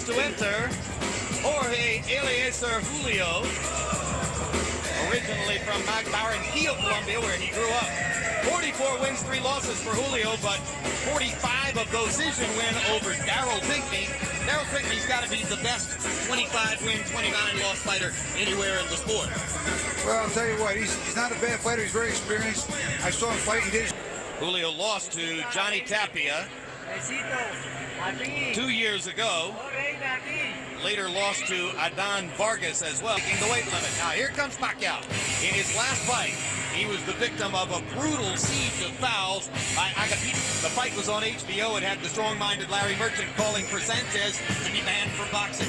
to enter Jorge Eliezer Julio, originally from Barranquilla, Colombia, where he grew up. 44 wins, 3 losses for Julio, but 45 of those decision win over Daryl Pinckney. Daryl Pinckney's got to be the best 25-win, 29-loss fighter anywhere in the sport. Well, I'll tell you what, he's not a bad fighter. He's very experienced. I saw him fight and did. Julio lost to Johnny Tapia 2 years ago. Later lost to Adan Vargas as well, taking the weight limit. Now here comes Pacquiao. In his last fight, he was the victim of a brutal siege of fouls by Agapito. The fight was on HBO. It had the strong-minded Larry Merchant calling for Sanchez to be banned from boxing.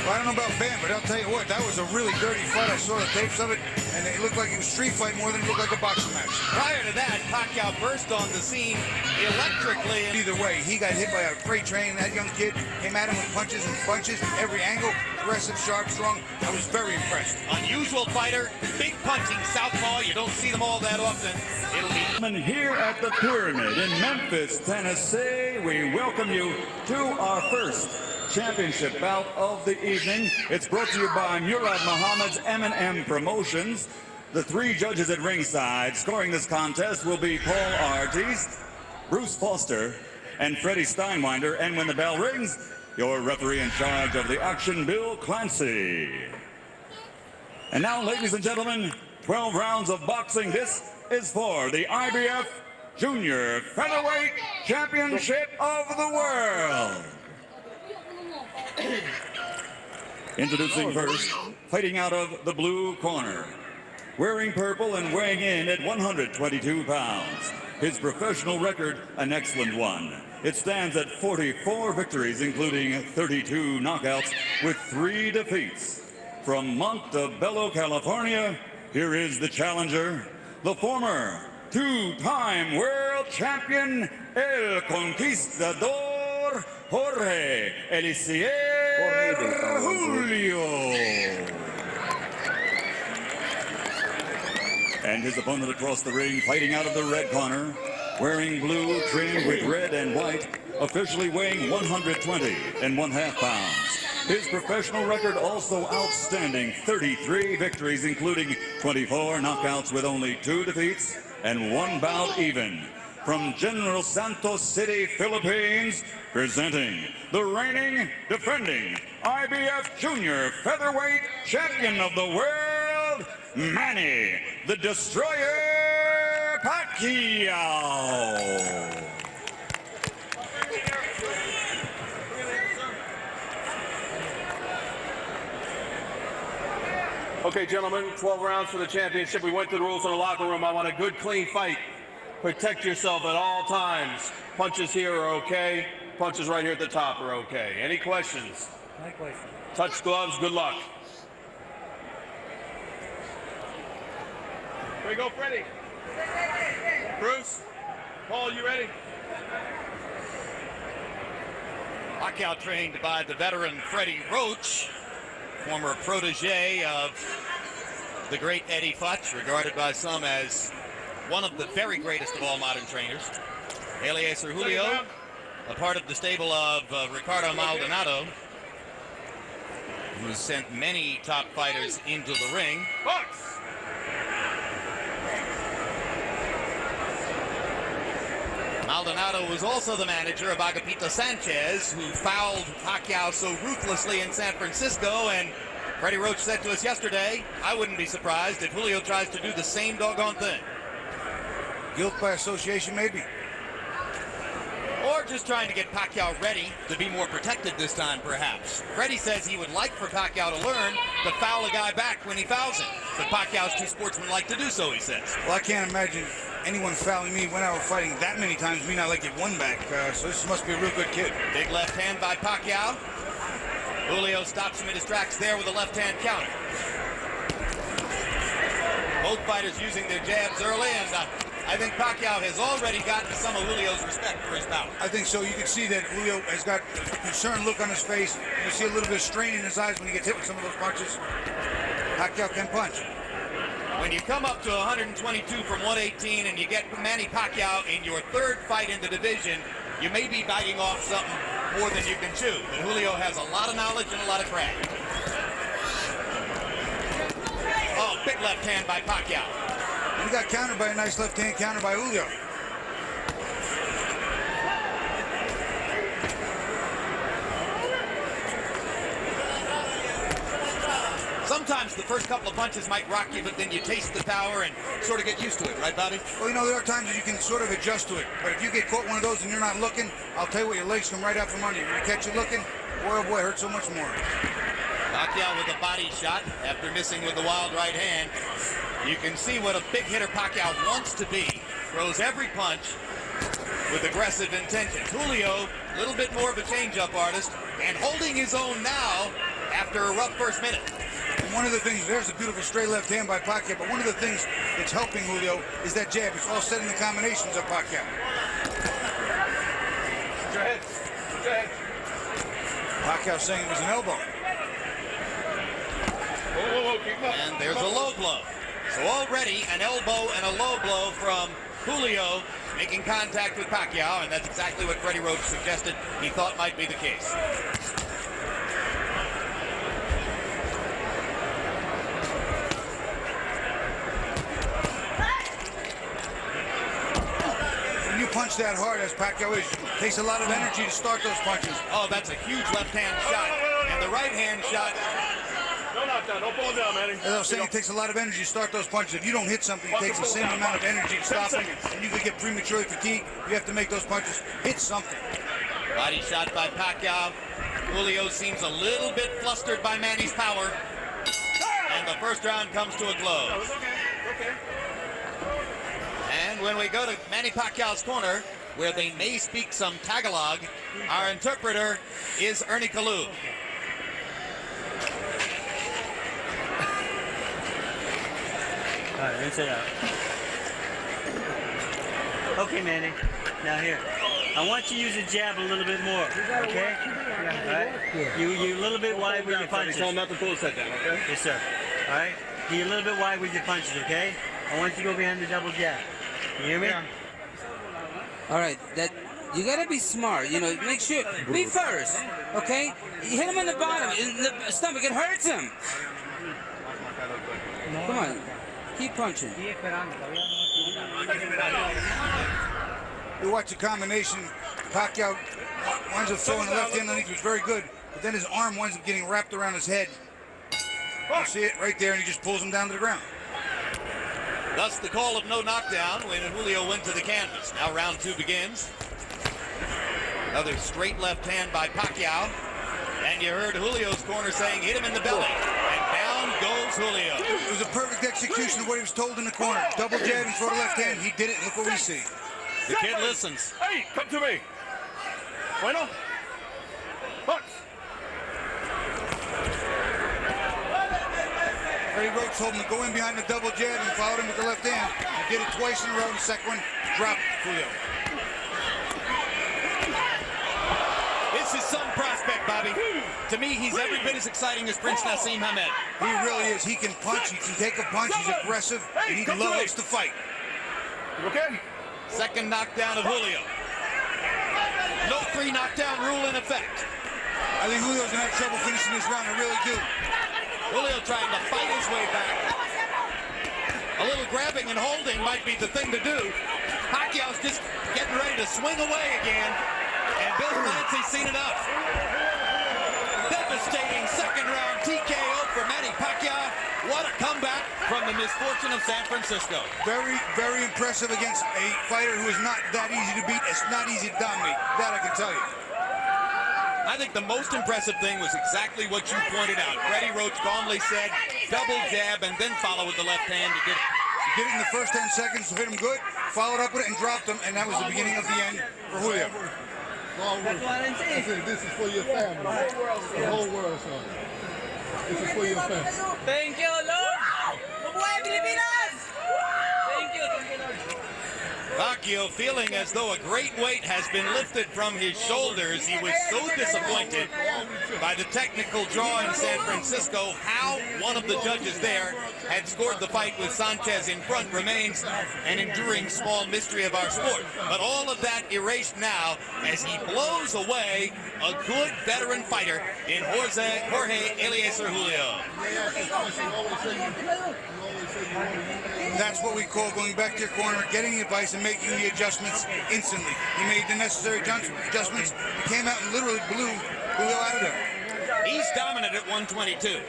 Well, I don't know about banned, but I'll tell you what, that was a really dirty fight. I saw the tapes of it, and it looked like it was street fight more than it looked like a boxing match. Prior to that, Pacquiao burst on the scene electrically. Either way, he got hit by a freight train. That young kid came at him with punches and punches from every angle. Aggressive, sharp, strong. I was very impressed. Unusual fighter, big punching southpaw. You don't see them all that often. It'll be here at the Pyramid in Memphis, Tennessee. We welcome you to our first championship bout of the evening. It's brought to you by Murad Muhammad's M&M Promotions. The 3 judges at ringside scoring this contest will be Paul Artiste, Bruce Foster, and Freddie Steinwinder. And when the bell rings, your referee in charge of the action, Bill Clancy. And now, ladies and gentlemen, 12 rounds of boxing. This is for the IBF Junior Featherweight Championship of the World. Introducing first, fighting out of the blue corner, wearing purple and weighing in at 122 pounds. His professional record, an excellent one. It stands at 44 victories, including 32 knockouts with 3 defeats. From Montebello, California, here is the challenger, the former 2-time world champion, El Conquistador, Jorge Eliezer Julio. And his opponent across the ring, fighting out of the red corner, wearing blue trimmed with red and white, officially weighing 120.5 pounds. His professional record also outstanding, 33 victories, including 24 knockouts with only 2 defeats and 1 bout even. From General Santos City, Philippines, presenting the reigning, defending IBF Junior Featherweight Champion of the World, Manny the Destroyer Pacquiao. Okay, gentlemen, 12 rounds for the championship. We went through the rules in the locker room. I want a good, clean fight. Protect yourself at all times. Punches here are okay. Punches right here at the top are okay. Any questions? No questions. Touch gloves. Good luck. Here we go, Freddie. Bruce, Paul, you ready? Pacquiao trained by the veteran Freddie Roach, former protege of the great Eddie Futch, regarded by some as one of the very greatest of all modern trainers. Eliezer Julio, a part of the stable of Ricardo Maldonado, who sent many top fighters into the ring. Box! Maldonado was also the manager of Agapito Sanchez, who fouled Pacquiao so ruthlessly in San Francisco, and Freddie Roach said to us yesterday, I wouldn't be surprised if Julio tries to do the same doggone thing. Guilt by association, maybe. Or just trying to get Pacquiao ready to be more protected this time, perhaps. Freddie says he would like for Pacquiao to learn to foul a guy back when he fouls him. But Pacquiao's too sportsmanlike to do so, he says. Well, I can't imagine anyone fouling me when I was fighting that many times, me not like get one back. So this must be a real good kid. Big left hand by Pacquiao. Julio stops him in his tracks there with a left hand counter. Both fighters using their jabs early, and I think Pacquiao has already gotten some of Julio's respect for his power. I think so. You can see that Julio has got a concerned look on his face. You see a little bit of strain in his eyes when he gets hit with some of those punches. Pacquiao can punch. When you come up to 122 from 118 and you get Manny Pacquiao in your 3rd fight in the division, you may be biting off something more than you can chew. But Julio has a lot of knowledge and a lot of craft. Oh, big left hand by Pacquiao. He got countered by a nice left hand counter by Julio. Sometimes the first couple of punches might rock you, but then you taste the power and sort of get used to it, right, Bobby? Well, you know, there are times that you can sort of adjust to it. But if you get caught one of those and you're not looking, I'll tell you what, your legs come right out from under you. When you catch you looking, boy, oh boy, it hurts so much more. Pacquiao with a body shot after missing with the wild right hand. You can see what a big hitter Pacquiao wants to be. Throws every punch with aggressive intentions. Julio, a little bit more of a change-up artist, and holding his own now after a rough first minute. And one of the things, there's a beautiful straight left hand by Pacquiao, but one of the things that's helping Julio is that jab. It's all setting the combinations of Pacquiao. Go ahead. Go ahead. Pacquiao saying it was an elbow. Whoa, keep up. And there's a low blow. So already an elbow and a low blow from Julio making contact with Pacquiao, and that's exactly what Freddie Roach suggested he thought might be the case. When you punch that hard, as Pacquiao is, it takes a lot of energy to start those punches. Oh, that's a huge left-hand shot, and the right-hand shot. Don't knock down. Don't pull him down, Manny. As I was saying, it takes a lot of energy to start those punches. If you don't hit something, it takes the same amount of energy to stop them, and you could get prematurely fatigued. You have to make those punches hit something. Body shot by Pacquiao. Julio seems a little bit flustered by Manny's power. And the first round comes to a close. Okay. And when we go to Manny Pacquiao's corner, where they may speak some Tagalog, our interpreter is Ernie Kalu. All right, rinse it out. Okay, Manny. Now here. I want you to use the jab a little bit more. Okay? All right? You a little bit wide with your punches. Tell him not to pull his head down, okay? Yes, sir. All right? Be a little bit wide with your punches, okay? I want you to go behind the double jab. You hear me? All right, that you gotta be smart. You know, make sure be first, okay? You hit him in the bottom, in the stomach. It hurts him. Come on, keep punching. You watch the combination. Pacquiao winds up throwing the left hand underneath, which was very good, but then his arm winds up getting wrapped around his head. You see it right there, and he just pulls him down to the ground. Thus the call of no knockdown when Julio went to the canvas. Now round two begins. Another straight left hand by Pacquiao. And you heard Julio's corner saying, hit him in the belly. And down goes Julio. It was a perfect execution of what he was told in the corner. Double jab and throw the left hand. He did it. Look what we see. The kid listens. Hey, come to me. Bueno. Punch. Freddie Roach told him to go in behind the double jab and followed him with the left hand. He did it twice in a row. The second one dropped Julio. This is some prospect, Bobby. To me, he's every bit as exciting as Prince Nassim Hamed. He really is. He can punch. He can take a punch. He's aggressive. And he loves to fight. You okay? Second knockdown of Julio. No 3 knockdown rule in effect. I think Julio's going to have trouble finishing this round. I really do. Julio trying to fight his way back. A little grabbing and holding might be the thing to do. Pacquiao's just getting ready to swing away again. And Bill Clancy's seen enough. Devastating second round TKO for Manny Pacquiao. What a comeback from the misfortune of San Francisco. Very, very impressive against a fighter who is not that easy to beat. It's not easy to dominate. That I can tell you. I think the most impressive thing was exactly what you pointed out. Freddie Roach calmly said, double jab and then follow with the left hand. He did it. He did it in the first 10 seconds, hit him good, followed up with it and dropped him, and that was the beginning of the end for Julio. That's what I said. This is for your family. The whole world, son. This is for your family. Thank you, Lord. Mabuhay Pilipinas! Thank you, Lord. Pacquiao feeling as though a great weight has been lifted from his shoulders. He was so disappointed by the technical draw in San Francisco. How one of the judges there had scored the fight with Sanchez in front remains an enduring small mystery of our sport. But all of that erased now as he blows away a good veteran fighter in Jorge Eliezer Julio. That's what we call going back to your corner, getting the advice, and making the adjustments instantly. He made the necessary adjustments. He came out and literally blew Julio out of there. He's dominant at 122.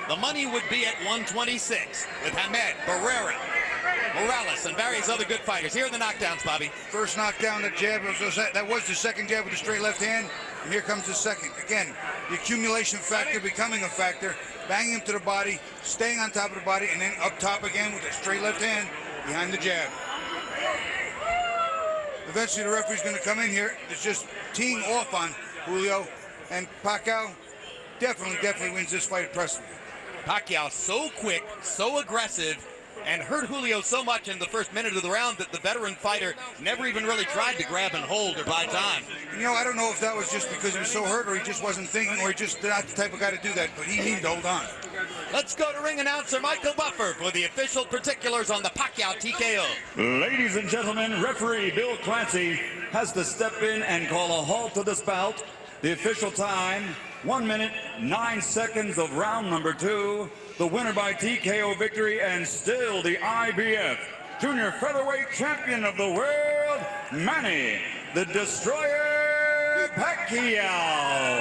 The money would be at 126 with Hamed, Barrera, Morales, and various other good fighters. Here are the knockdowns, Bobby. First knockdown, the jab. That was the second jab with the straight left hand. And here comes the second. Again, the accumulation factor becoming a factor. Banging him to the body, staying on top of the body, and then up top again with a straight left hand behind the jab. Eventually, the referee's going to come in here. It's just teeing off on Julio, and Pacquiao definitely wins this fight impressively. Pacquiao so quick, so aggressive, and hurt Julio so much in the first minute of the round that the veteran fighter never even really tried to grab and hold or buy time. You know, I don't know if that was just because he was so hurt or he just wasn't thinking or he just not the type of guy to do that, but he needed to hold on. Let's go to ring announcer Michael Buffer for the official particulars on the Pacquiao TKO. Ladies and gentlemen, referee Bill Clancy has to step in and call a halt to this bout. The official time, 1 minute, 9 seconds of round number 2. The winner by TKO victory and still the IBF Junior Featherweight Champion of the world, Manny the Destroyer Pacquiao.